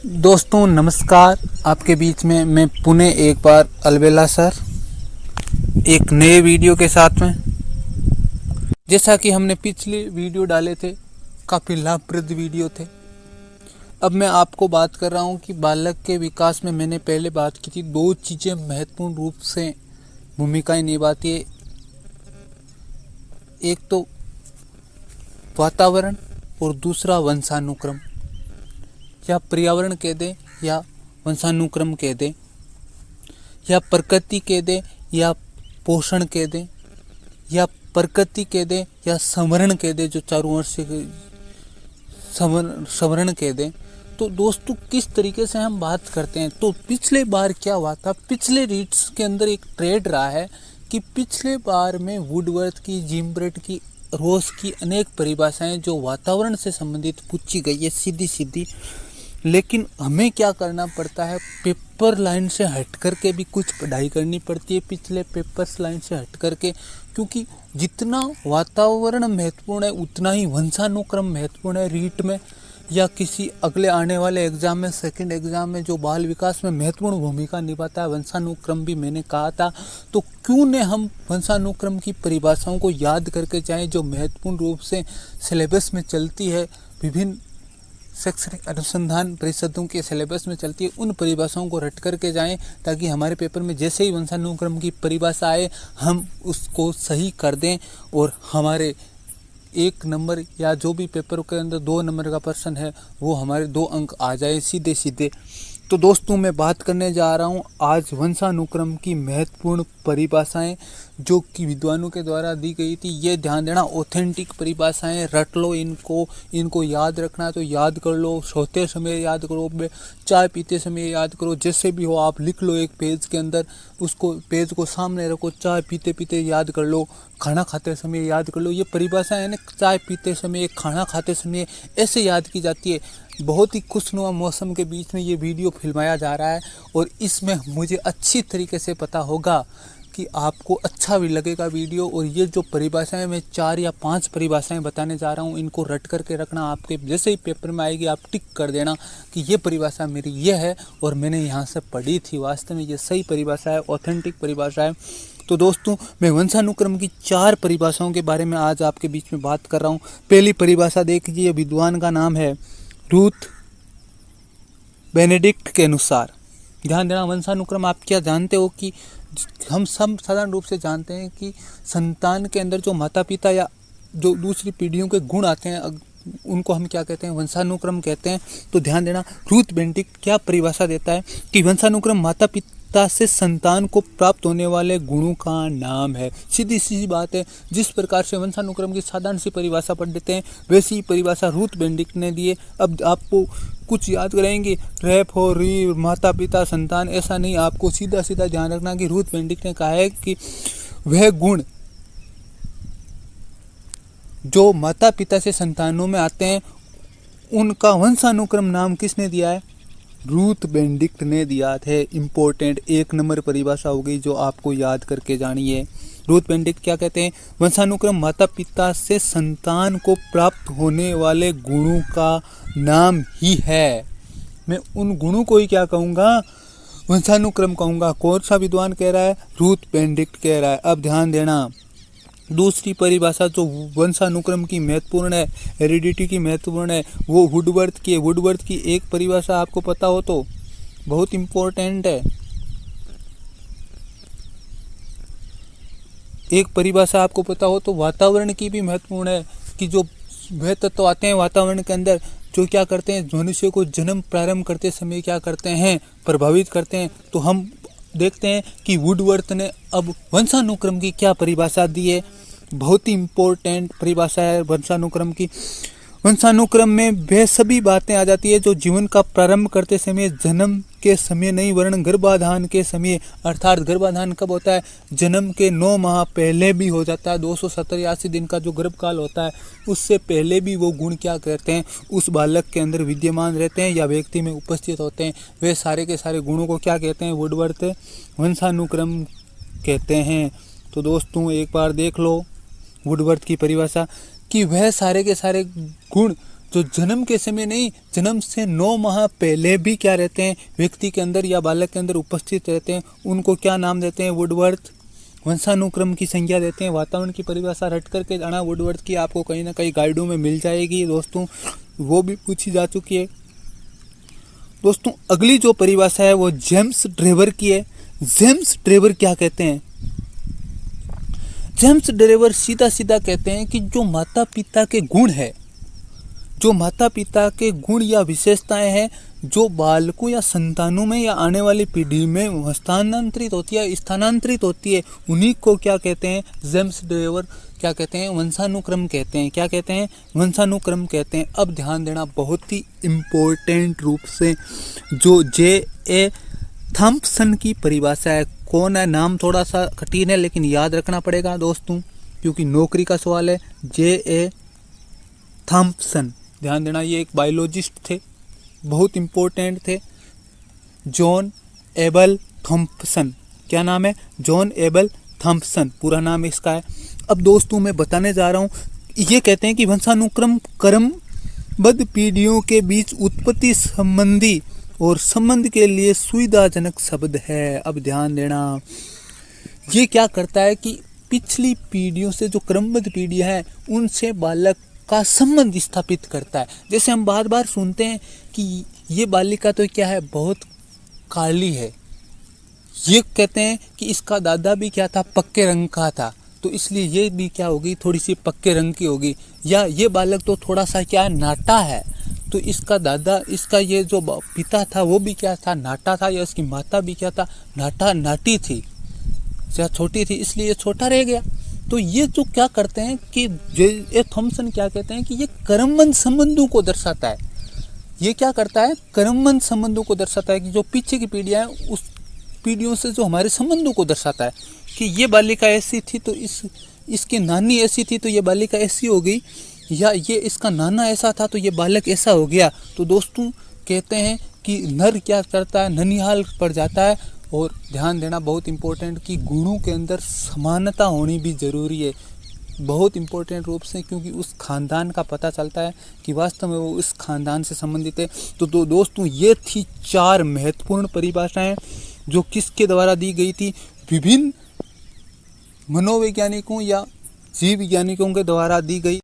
दोस्तों नमस्कार। आपके बीच में मैं पुणे एक बार अलबेला सर एक नए वीडियो के साथ में। जैसा कि हमने पिछले वीडियो डाले थे, काफ़ी लाभप्रद वीडियो थे। अब मैं आपको बात कर रहा हूं कि बालक के विकास में मैंने पहले बात की थी, दो चीज़ें महत्वपूर्ण रूप से भूमिकाएं निभाती है। एक तो वातावरण और दूसरा वंशानुक्रम, या पर्यावरण कह दें या वंशानुक्रम कह दें, या प्रकृति कह दें या पोषण कह दें, या प्रकृति कह दें या संवरण कह दें, जो चारों ओर से संवरण कह दें। तो दोस्तों किस तरीके से हम बात करते हैं, तो पिछले बार क्या हुआ था, पिछले रीड्स के अंदर एक ट्रेड रहा है कि पिछले बार में वुडवर्थ की, जिम्ब्रेट की, रोस की अनेक परिभाषाएं जो वातावरण से संबंधित पूछी गई है सीधी सीधी। लेकिन हमें क्या करना पड़ता है, पेपर लाइन से हट करके भी कुछ पढ़ाई करनी पड़ती है, पिछले पेपर्स लाइन से हट करके, क्योंकि जितना वातावरण महत्वपूर्ण है उतना ही वंशानुक्रम महत्वपूर्ण है। रीट में या किसी अगले आने वाले एग्जाम में, सेकंड एग्जाम में जो बाल विकास में महत्वपूर्ण भूमिका निभाता है, वंशानुक्रम भी मैंने कहा था। तो क्यों न हम वंशानुक्रम की परिभाषाओं को याद करके जाएं, जो महत्वपूर्ण रूप से सिलेबस में चलती है, विभिन्न शैक्षणिक अनुसंधान परिषदों के सिलेबस में चलती है, उन परिभाषाओं को रट करके जाएं, ताकि हमारे पेपर में जैसे ही वंशानुक्रम की परिभाषा आए हम उसको सही कर दें और हमारे 1 नंबर या जो भी पेपर के अंदर 2 नंबर का प्रश्न है वो हमारे 2 अंक आ जाए सीधे सीधे। तो दोस्तों मैं बात करने जा रहा हूँ आज वंशानुक्रम की महत्वपूर्ण परिभाषाएं जो कि विद्वानों के द्वारा दी गई थी। ये ध्यान देना, ऑथेंटिक परिभाषाएं, रट लो इनको याद रखना है तो याद कर लो, सोते समय याद करो, चाय पीते समय याद करो, जैसे भी हो आप लिख लो एक पेज के अंदर, उसको पेज को सामने रखो, चाय पीते पीते याद कर लो, खाना खाते समय याद कर लो। ये परिभाषाएं ना चाय पीते समय, खाना खाते समय ऐसे याद की जाती है। बहुत ही खुशनुमा मौसम के बीच में ये वीडियो फिल्माया जा रहा है और इसमें मुझे अच्छी तरीके से पता होगा कि आपको अच्छा भी लगेगा वीडियो। और ये जो परिभाषाएं मैं 4 या 5 परिभाषाएं बताने जा रहा हूँ, इनको रट करके रखना। आपके जैसे ही पेपर में आएगी आप टिक कर देना कि ये परिभाषा मेरी ये है और मैंने यहाँ से पढ़ी थी, वास्तव में ये सही परिभाषा है, ऑथेंटिक परिभाषा है। तो दोस्तों मैं वंशानुक्रम की 4 परिभाषाओं के बारे में आज आपके बीच में बात कर रहा हूँ। पहली परिभाषा देख लीजिए, विद्वान का नाम है रूथ बेनेडिक्ट के अनुसार। ध्यान देना, वंशानुक्रम आप क्या जानते हो कि हम सब साधारण रूप से जानते हैं कि संतान के अंदर जो माता पिता या जो दूसरी पीढ़ियों के गुण आते हैं उनको हम क्या कहते हैं, वंशानुक्रम कहते हैं। तो ध्यान देना, रूथ बेनेडिक्ट क्या परिभाषा देता है कि वंशानुक्रम माता पिता से संतान को प्राप्त होने वाले गुणों का नाम है। सीधी सी बात है, जिस प्रकार से वंशानुक्रम की साधारण सी परिभाषा पढ़ देते हैं वैसी ही परिभाषा रूथ बेनेडिक्ट ने दी है। अब आपको कुछ याद करेंगे, रैप हो री, माता पिता संतान, ऐसा नहीं, आपको सीधा सीधा ध्यान रखना कि रूथ बेनेडिक्ट ने कहा है कि वह गुण जो माता पिता से संतानों में आते हैं उनका वंशानुक्रम नाम किसने दिया है, रूथ बेनेडिक्ट ने दिया है। इम्पोर्टेंट 1 नंबर परिभाषा हो गई जो आपको याद करके जानी है। रूथ बेनेडिक्ट क्या कहते हैं, वंशानुक्रम माता पिता से संतान को प्राप्त होने वाले गुणों का नाम ही है। मैं उन गुणों को ही क्या कहूँगा, वंशानुक्रम कहूँगा। कौन सा विद्वान कह रहा है, रूथ बेनेडिक्ट कह रहा है। अब ध्यान देना, दूसरी परिभाषा जो वंशानुक्रम की महत्वपूर्ण है, हेरिडिटी की महत्वपूर्ण है, वो वुडवर्थ की है। वुडवर्थ की एक परिभाषा आपको पता हो तो बहुत इम्पोर्टेंट है। एक परिभाषा आपको पता हो तो वातावरण की भी महत्वपूर्ण है कि जो वह तत्व आते हैं वातावरण के अंदर जो क्या करते हैं, मनुष्य को जन्म प्रारंभ करते समय क्या करते हैं, प्रभावित करते हैं। तो हम देखते हैं कि वुडवर्थ ने अब वंशानुक्रम की क्या परिभाषा दी है। बहुत ही इम्पोर्टेंट परिभाषा है वंशानुक्रम की। वंशानुक्रम में वह सभी बातें आ जाती है जो जीवन का प्रारंभ करते समय, जन्म के समय नहीं वरन गर्भाधान के समय, अर्थात गर्भाधान कब होता है, जन्म के 9 माह पहले भी हो जाता है। 270-80 दिन का जो गर्भकाल होता है उससे पहले भी वो गुण क्या कहते हैं, उस बालक के अंदर विद्यमान रहते हैं या व्यक्ति में उपस्थित होते हैं। वे सारे के सारे गुणों को क्या कहते हैं, वुडवर्थ वंशानुक्रम कहते हैं। तो दोस्तों एक बार देख लो वुडवर्थ की परिभाषा कि वह सारे के सारे गुण जो जन्म के समय नहीं, जन्म से 9 माह पहले भी क्या रहते हैं व्यक्ति के अंदर या बालक के अंदर उपस्थित रहते हैं, उनको क्या नाम देते हैं? वुडवर्थ वंशानुक्रम की संज्ञा देते हैं। वातावरण की परिभाषा रट करके जाना वुडवर्थ की, आपको कहीं ना कहीं गाइडों में मिल जाएगी दोस्तों, वो भी पूछी जा चुकी है। दोस्तों अगली जो परिभाषा है वो जेम्स ड्रेवर की है। जेम्स ड्रेवर क्या कहते हैं? जेम्स ड्रेवर सीधा सीधा कहते हैं कि जो माता पिता के गुण है, जो माता पिता के गुण या विशेषताएं हैं, जो बालकों या संतानों में या आने वाली पीढ़ी में हस्तांतरित होती है, स्थानांतरित होती है, उन्हीं को क्या कहते हैं? जेम्स ड्रेवर क्या कहते हैं? वंशानुक्रम कहते हैं। क्या कहते हैं? वंशानुक्रम कहते हैं। अब ध्यान देना बहुत ही इम्पोर्टेंट रूप से, जो J.A. थॉम्पसन की परिभाषा है। कौन है? नाम थोड़ा सा कठिन है लेकिन याद रखना पड़ेगा दोस्तों, क्योंकि नौकरी का सवाल है। J.A. थॉम्पसन, ध्यान देना, ये एक बायोलॉजिस्ट थे, बहुत इम्पोर्टेंट थे। जॉन एबल थॉम्पसन, क्या नाम है? जॉन एबल थॉम्पसन पूरा नाम इसका है। अब दोस्तों मैं बताने जा रहा हूँ, ये कहते हैं कि वंशानुक्रम क्रमबद्ध पीढ़ियों के बीच उत्पत्ति संबंधी और संबंध के लिए सुविधाजनक शब्द है। अब ध्यान देना, ये क्या करता है कि पिछली पीढ़ियों से जो क्रमबद्ध पीढ़ियां हैं उनसे बालक का संबंध स्थापित करता है। जैसे हम बार बार सुनते हैं कि ये बालिका तो क्या है, बहुत काली है, ये कहते हैं कि इसका दादा भी क्या था, पक्के रंग का था, तो इसलिए ये भी क्या होगी, थोड़ी सी पक्के रंग की होगी। या ये बालक तो थोड़ा सा क्या है, नाटा है, तो इसका दादा, इसका ये जो पिता था वो भी क्या था, नाटा था, या इसकी माता भी क्या था, नाटा नाटी थी या छोटी थी, इसलिए ये छोटा रह गया। तो ये जो क्या करते हैं कि J.A. थॉम्पसन क्या कहते हैं कि ये क्रमबद्ध संबंधों को दर्शाता है। ये क्या करता है? क्रमबद्ध संबंधों को दर्शाता है, कि जो पीछे की पीढ़ियां हैं उस पीढ़ियों से जो हमारे संबंधों को दर्शाता है, कि ये बालिका ऐसी थी तो इसकी नानी ऐसी थी तो ये बालिका ऐसी हो गई, या ये इसका नाना ऐसा था तो ये बालक ऐसा हो गया। तो दोस्तों कहते हैं कि नर क्या करता है, ननिहाल पर जाता है। और ध्यान देना बहुत इम्पोर्टेंट, कि गुणों के अंदर समानता होनी भी ज़रूरी है, बहुत इम्पोर्टेंट रूप से, क्योंकि उस खानदान का पता चलता है कि वास्तव में वो उस खानदान से संबंधित है। तो दोस्तों ये थी 4 महत्वपूर्ण परिभाषाएं जो किसके द्वारा दी गई थी? विभिन्न मनोवैज्ञानिकों या जीव वैज्ञानिकों के द्वारा दी गई।